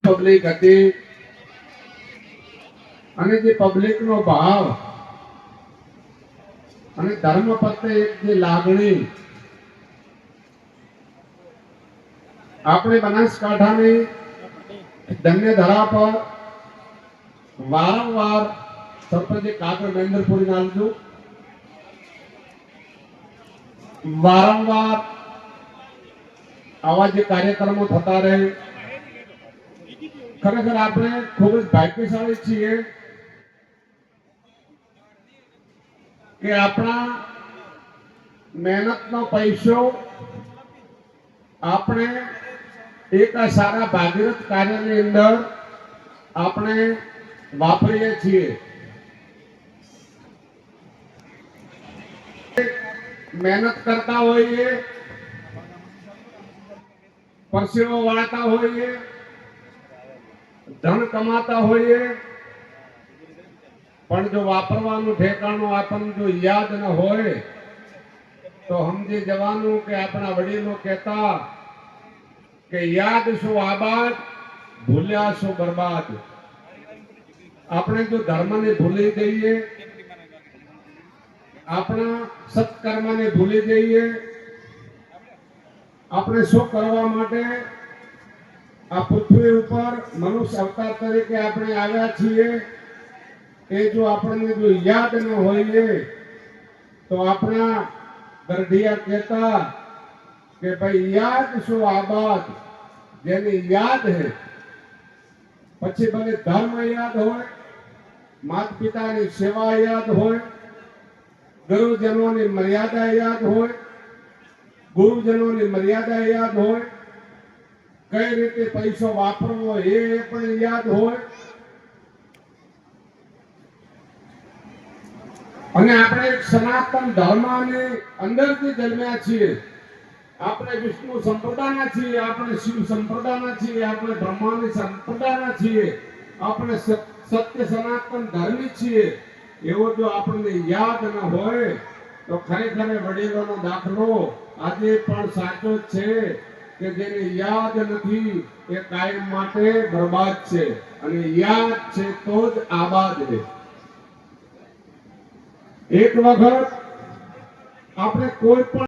Public હતી અને જે પબ્લિક નો ભાવ અને ધર્મ પ્રત્યે એક જે લાગણી આપણે બનાસકાંઠાની ધન્ય ધરા પર વારંવાર સરપંચ કાગળ મહેન્દ્રપુરી નાલજો વારંવાર આવા જે કાર્યક્રમો થતા રહે ખરેખર આપણે ખૂબ જ ભાગ્યશાળી છીએ કે આપણા મહેનતનો પૈસો આપણે એક સારા ભાગીરથ કાર્યની અંદર આપણે વાપરીએ છીએ। મહેનત કરતા હોઈએ, પરસેવો વાળતા હોઈએ, ધન કમાતા હોઈએ, પણ જો વાપરવાનું ઠેકાણું આપણને જો યાદ ન હોય તો સમજી જવાનું કે આપણા વડીલો કહેતા કે યાદ શું આબાદ, ભૂલ્યા શું બરબાદ। આપણે જો ધર્મને ભૂલી જઈએ, આપણા સત્કર્મને ભૂલી જઈએ, આપણે શું કરવા માટે આ પૃથ્વી ઉપર મનુષ્ય અવતાર તરીકે આપણે આવ્યા છીએ એ જો આપણને જો યાદ ન હોય તો આપણા ગરઢિયા કહેતા કે ભાઈ યાદ શું આબાદ, જેની યાદ હે પછી ભલે ધર્મ યાદ હોય, માતા પિતાની સેવા યાદ હોય, ગુરુજનોની મર્યાદા યાદ હોય, ગુરુજનોની મર્યાદા યાદ હોય, કઈ રીતે પૈસો વાપરવો એ પણ યાદ હોય અને આપણે એક સનાતન ધર્મની અંદરથી જન્મ્યા છીએ। આપણે વિષ્ણુ સંપ્રદાયના છીએ, આપણે શિવ સંપ્રદાયના છીએ, આપણે બ્રહ્માની સંપ્રદાયના છીએ, આપણે સત્ય સનાતન ધર્મી છીએ। એવો જો આપણને યાદ ન હોય તો ખરેખર વડીલોનો દાખલો આજે પણ સાચો છે કે જેને યાદ નથી એ કાયમ માટે બરબાદ છે અને યાદ છે તો જ આબાદ છે। એક વખત આપણે કોઈ પણ